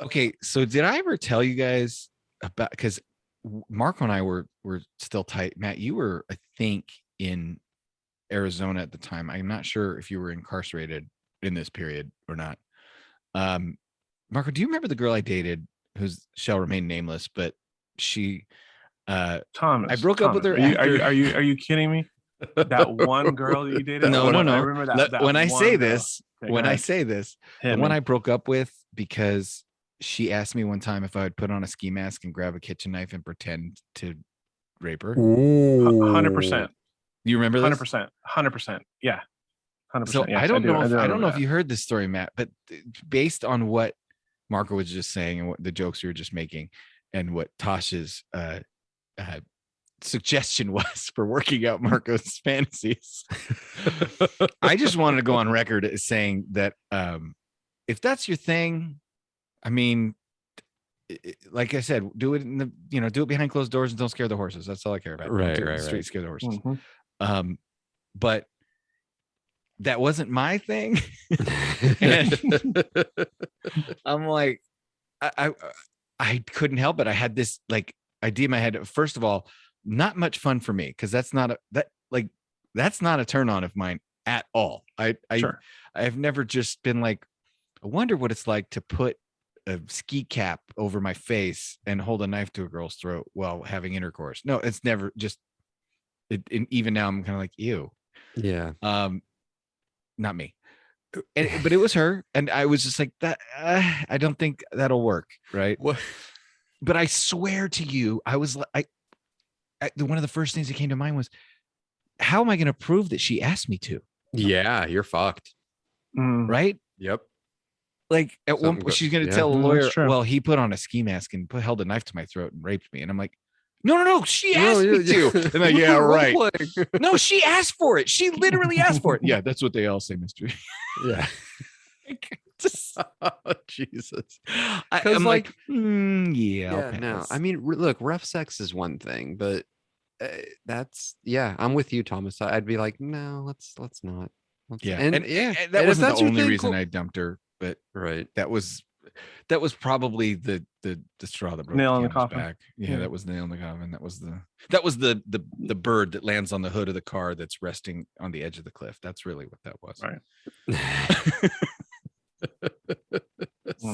Okay, so did I ever tell you guys about, because Marco and I were still tight. Matt, you were, I think, in Arizona at the time. I'm not sure if you were incarcerated in this period or not. Marco, do you remember the girl I dated whose shall remain nameless, but she Thomas, I broke up with her Are you, after- are you kidding me? That one girl that you dated? No. I remember that. When I one say girl. this, Okay, go when I ahead. say this, Hit the me. one I broke up with because she asked me one time if I would put on a ski mask and grab a kitchen knife and pretend to rape her. 100%. You remember this? 100%. Yeah. 100%. So Yes, I don't know if remember if you heard this story, Matt, but based on what Marco was just saying and what the jokes you were just making and what Tosh's suggestion was for working out Marco's fantasies, I just wanted to go on record as saying that if that's your thing, I mean, like I said, do it in the do it behind closed doors and don't scare the horses. That's all I care about. Don't Right, tear the right, street, right. scare the horses. Mhm. But that wasn't my thing. And I'm like, I couldn't help it. I had this like idea in my head. First of all, not much fun for me because that's not a turn on of mine at all. Sure. I've never just been like, I wonder what it's like to put a ski cap over my face and hold a knife to a girl's throat while having intercourse. No, it's never just it. And even now, I'm kind of like, ew. Yeah. Not me. But it was her, and I was just like that. I don't think that'll work, right? What? But I swear to you, I was like, one of the first things that came to mind was, how am I going to prove that she asked me to? Yeah, you're fucked. Mm. Right? Yep. Like at one point, she's going to tell a That's lawyer, true. well, he put on a ski mask and held a knife to my throat and raped me, and I'm like, no, she asked me to. And like, yeah, right. No, she asked for it. She literally asked for it. Yeah, that's what they all say, Mr. Yeah. Oh, Jesus. I'm like, yeah, yeah, no. I mean, look, rough sex is one thing, but that's I'm with you, Thomas. I'd be like, no, let's not. Yeah, and that and if wasn't that's the your only thing, reason cool. I dumped her, but Right. that was probably the straw that broke Nail in the the camel's coffin. back. Yeah, Yeah. that was the nail in the coffin. That was the bird that lands on the hood of the car that's resting on the edge of the cliff. That's really what that was. Right.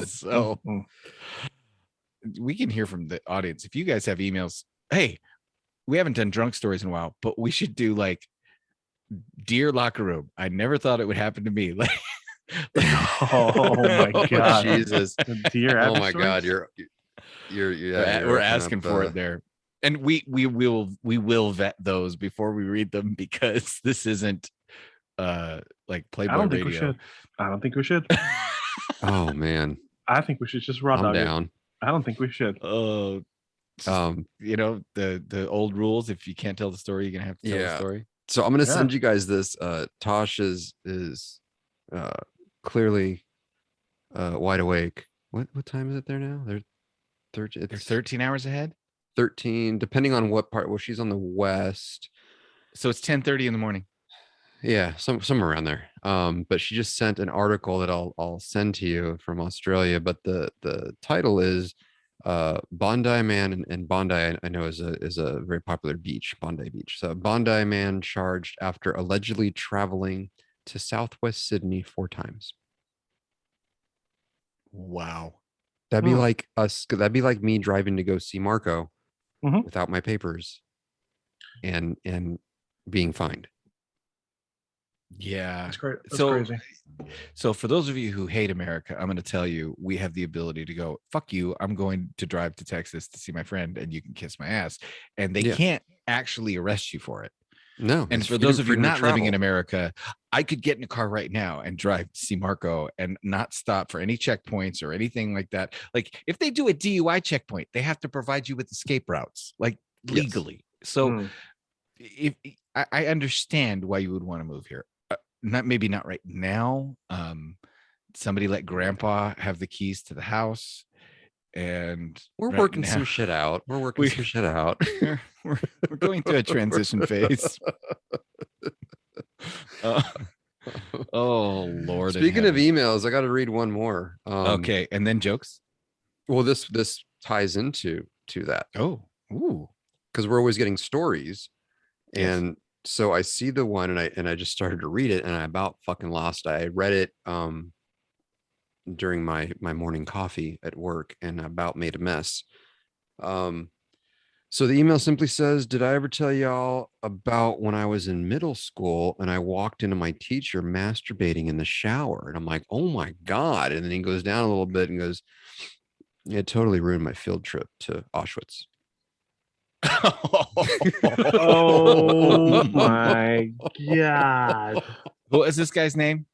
So Mm. we can hear from the audience. If you guys have emails, hey, we haven't done drunk stories in a while, but we should do like, dear locker room, I never thought it would happen to me. Like, Oh my God. Jesus. Dear Oh my stories? God, you're we're asking for it there, and we will vet those before we read them, because this isn't like Playboy I don't think Radio. we should. I don't think we should. Oh man, I think we should just raw I'm dog it. down. I don't think we should. Oh, the old rules. If you can't tell the story, you're gonna have to tell the story. So I'm gonna Yeah. send you guys this. Tosh is clearly wide awake. What time is it there now? They're 13. They're It's 13 hours ahead, 13, depending on what part. Well, she's on the west. so it's 10:30 in the morning. Yeah, somewhere around there. But she just sent an article that I'll send to you from Australia. But the title is Bondi Man, and Bondi I know is a very popular beach, Bondi Beach. So Bondi Man charged after allegedly traveling to Southwest Sydney 4 times. Wow. That'd be like us. That'd be like me driving to go see Marco Mhm. without my papers and being fined. Yeah. That's great. That's So crazy. So for those of you who hate America, I'm going to tell you, we have the ability to go, fuck you. I'm going to drive to Texas to see my friend and you can kiss my ass. And they Yeah. can't actually arrest you for it. No. And it's for those of you freedom to not living in travel. America, I could get in a car right now and drive to see Marco and not stop for any checkpoints or anything like that. Like if they do a DUI checkpoint, they have to provide you with escape routes, like Yes. legally. So Mm. if I understand why you would want to move here. Not right now. Somebody let grandpa have the keys to the house, and We're right working now, some shit out. We're working some shit out. we're going through a transition phase. Oh Lord. in Speaking of heaven. emails, I got to read one more. Okay, and then jokes. Well, this ties into that Oh, ooh, because we're always getting stories, Yes. and so I see the one and I just started to read it and I about fucking lost. I read it during my morning coffee at work and I about made a mess. So the email simply says, "Did I ever tell y'all about when I was in middle school and I walked into my teacher masturbating in the shower?" And I'm like, "Oh my God." And then he goes down a little bit and goes, "It totally ruined my field trip to Auschwitz." Oh my God. What is this guy's name?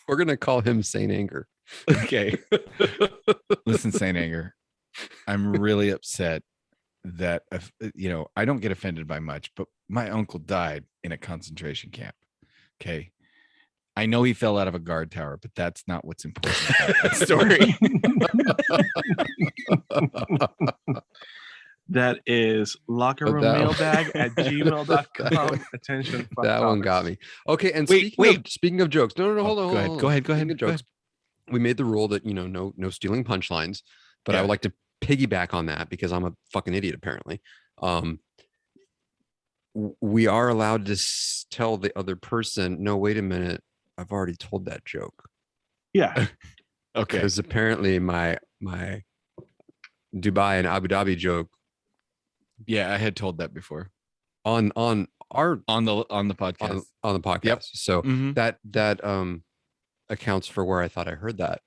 We're going to call him Saint Anger. Okay. Listen, Saint Anger, I'm really upset that I don't get offended by much, but my uncle died in a concentration camp. Okay. I know he fell out of a guard tower, but that's not what's important about that story. That is lockerroommailbag@gmail.com. Attention. fuck That one got topics. me. Okay. And Wait. speaking of jokes, no, hold on. Go ahead. Go ahead. Speaking of jokes, we made the rule that, no stealing punchlines, but I Yeah. would like to piggyback on that because I'm a fucking idiot, apparently. We are allowed to tell the other person, no, wait a minute, I've already told that joke. Yeah. Okay. Because apparently my Dubai and Abu Dhabi joke Yeah, I had told that before on the podcast. on the podcast. Yep. So Mhm. that accounts for where I thought I heard that.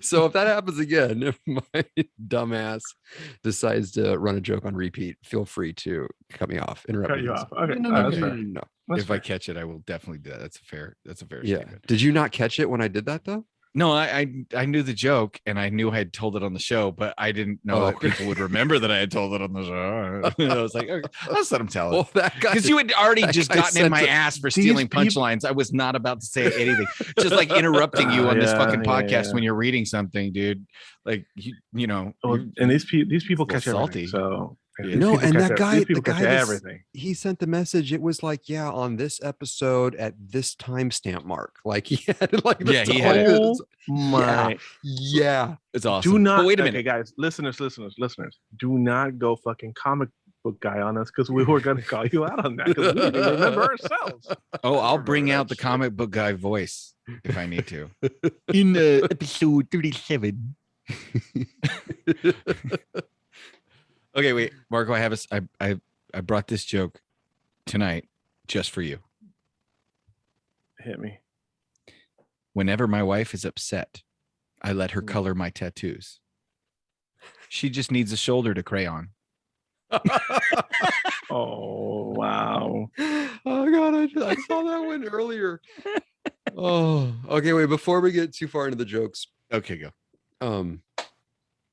So if that happens again, if my dumbass decides to run a joke on repeat, feel free to cut me off, interrupt Cut me. you off. Okay. No, That's fair. no. That's If I fair. catch it, I will definitely do that. That's a fair Yeah. statement. Did you not catch it when I did that though? No, I knew the joke and I knew I had told it on the show, but I didn't know Oh. that people would remember that I had told it on the show. I was like, okay, I'll just let him tell it. Well, that guy, Because you had already that just guy gotten in sent my it- ass for stealing people- punchlines. I was not about to say anything. Just like interrupting you on this Yeah, fucking podcast yeah. when you're reading something, dude. Like you know. Well, you- and these people a little catch everything. salty. So Yeah. these No, people and catch that guy- these people the catch guy was- everything. he sent the message. It was like, yeah, on this episode at this timestamp mark. Like he had like the Yeah, he had it. Oh my! Yeah. It's awesome. Do not. But wait a Okay, minute. guys, listeners. Do not go fucking comic book guy on us because we were going to call you out on that because we didn't even remember ourselves. Oh, I'll remember bring that out the shit. comic book guy voice if I need to. In episode 37. Okay, wait, Marco, I brought this joke tonight just for you. Hit me. Whenever my wife is upset, I let her color my tattoos. She just needs a shoulder to crayon. Oh wow! Oh god, I saw that one earlier. Oh, okay. Wait, before we get too far into the jokes, Okay, go.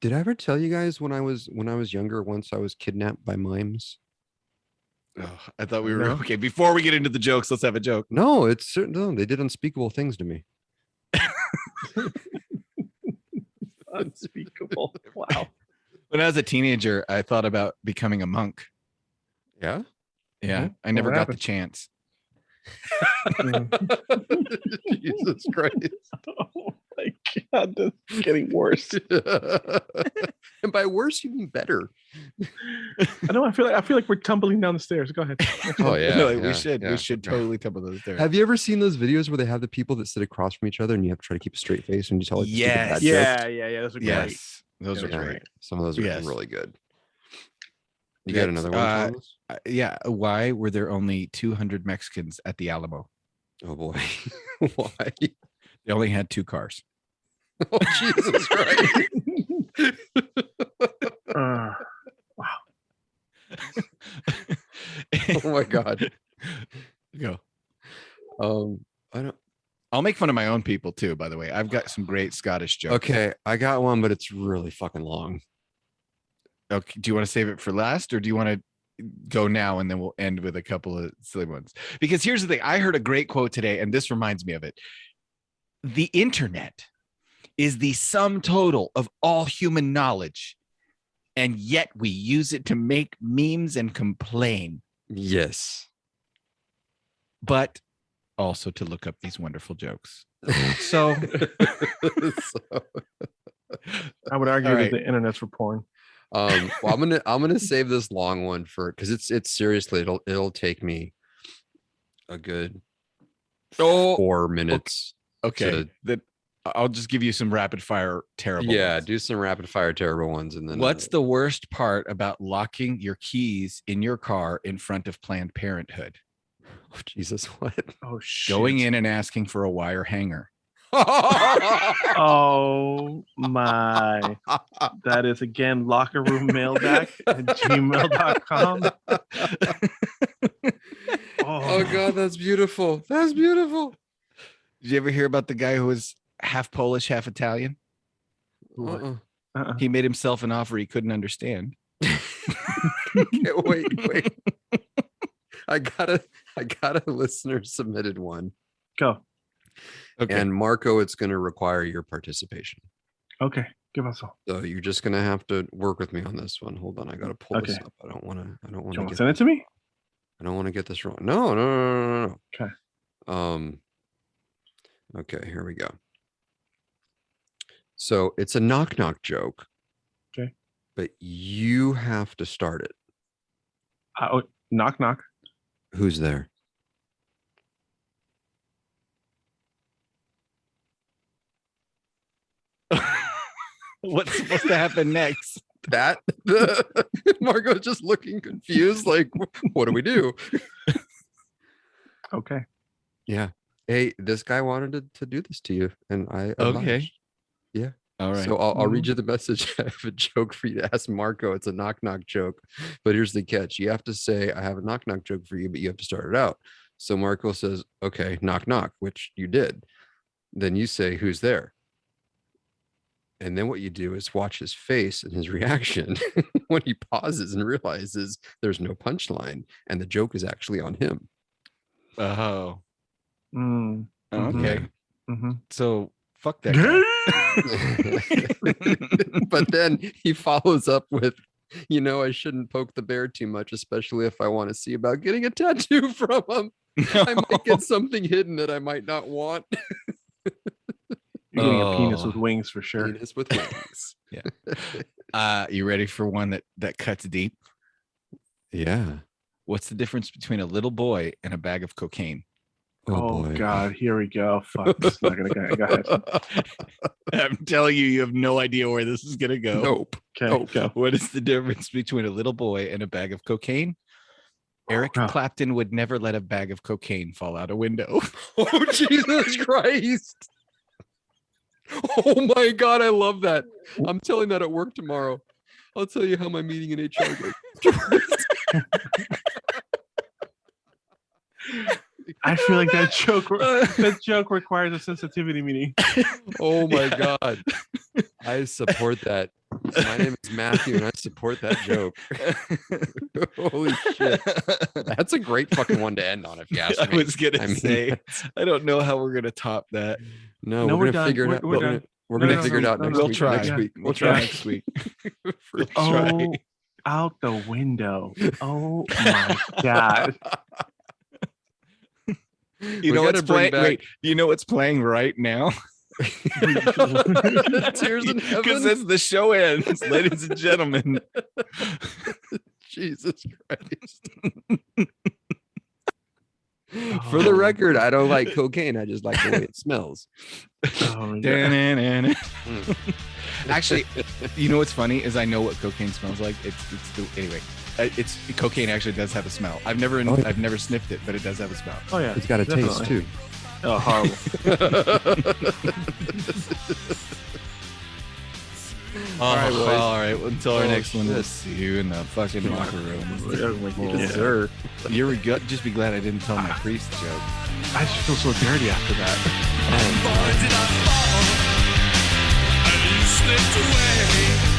did I ever tell you guys when I was younger? Once I was kidnapped by mimes. Oh, I thought we were No. okay. Before we get into the jokes, let's have a joke. No, it's certain. No, they did unspeakable things to me. Unspeakable! Wow. When I was a teenager, I thought about becoming a monk. Yeah. Yeah, Mhm. I never What got happened? the chance. Jesus Christ. Oh my God, this is getting worse. And by worse, you mean better. I know. I feel like we're tumbling down the stairs. Go ahead. Oh yeah, No, yeah, we should yeah. totally tumble those there. Have you ever seen those videos where they have the people that sit across from each other and you have to try to keep a straight face when you tell like the stupid Yes. bad joke? Yeah. Those are great. Yes, those Yeah, are that's great. right. Some of those are Yes. really good. You got another one, Thomas? Yeah. Why were there only 200 Mexicans at the Alamo? Oh boy. Why? They only had 2 cars. Oh Jesus Christ. Wow. Oh my God. Go. I don't. I'll make fun of my own people too, by the way. I've got some great Scottish jokes. Okay, I got one, but it's really fucking long. Okay. Do you want to save it for last, or do you want to go now and then we'll end with a couple of silly ones? Because here's the thing. I heard a great quote today, and this reminds me of it. The internet is the sum total of all human knowledge, and yet we use it to make memes and complain, Yes. but also to look up these wonderful jokes. So I would argue All that right. the internet's for porn. Well, I'm gonna save this long one for because it's seriously it'll take me a good 4 minutes. okay. to- That I'll just give you some rapid fire terrible Yeah, ones. do some rapid fire terrible ones and then What's the worst part about locking your keys in your car in front of Planned Parenthood? oh, Jesus, what? Oh shit. Going in and asking for a wire hanger. Oh my. That is again locker room mailback at gmail.com. Oh God, that's beautiful. That's beautiful. Did you ever hear about the guy who was half Polish, half Italian? What? Uh-uh. He made himself an offer he couldn't understand. Okay, wait. I got a listener submitted one. Go. Okay. And Marco, it's going to require your participation. Okay. Give us all. So you're just going to have to work with me on this one. Hold on, I got to pull this Okay. up. I don't want Do you want to to get send it to me? I don't want to get this wrong. No. Okay. Okay, here we go. So it's a knock joke. Okay. But you have to start it. Knock. Who's there? What's supposed to happen next? That Marco's just looking confused, like, what do we do? Okay. Yeah. Hey, this guy wanted to do this to you, and I Okay. obliged. Yeah. All right. So I'll read you the message. I have a joke for you to ask Marco. It's a knock joke, but here's the catch. You have to say, I have a knock joke for you, but you have to start it out. So Marco says, okay, knock, which you did. Then you say, who's there? And then what you do is watch his face and his reaction when he pauses and realizes there's no punchline and the joke is actually on him. Oh. Mm. Okay. Mm-hmm. So fuck that guy. But then he follows up with, I shouldn't poke the bear too much, especially if I want to see about getting a tattoo from him. I might get something hidden that I might not want. You're getting a penis with wings for sure. Penis with wings. Yeah. You ready for one that cuts deep? Yeah. What's the difference between a little boy and a bag of cocaine? Oh boy. God, here we go. Fuck, this is not gonna go. Go ahead. I'm telling you have no idea where this is gonna go. Nope. Okay, go. What is the difference between a little boy and a bag of cocaine? Eric Oh. Clapton would never let a bag of cocaine fall out a window. Oh, Jesus Christ. Oh my God, I love that. I'm telling that at work tomorrow. I'll tell you how my meeting in HR goes. I feel like that joke requires a sensitivity meeting. Oh my God. I support that. My name is Matthew and I support that joke. Holy shit. That's a great fucking one to end on, if you ask me. I was gonna say, I don't know how we're gonna top that. No, No, we're we're gonna done. figure it out. We're done. We're No, gonna no, figure it no, out no, next no. We'll week. try. Next week. We'll try Yeah. next week. For Oh, sure. out the window. Oh my God. You We know gotta what's bring playing? Wait, you know what's playing right now? Tears in heaven. Because as the show ends, ladies and gentlemen. Jesus Christ. For the record, I don't like cocaine. I just like the way it smells. Actually, you know what's funny is I know what cocaine smells like. Anyway. It's cocaine actually does have a smell. I've never sniffed it, but it does have a smell. Oh yeah, it's got a taste too. Oh, horrible. All right, boys. all right. Well, until our next one, we'll shit. see you in the fucking locker room. Yes, sir. You're good. Just be glad I didn't tell my priest joke. I just feel so dirty after that. Boy, did I fall, and you slipped away.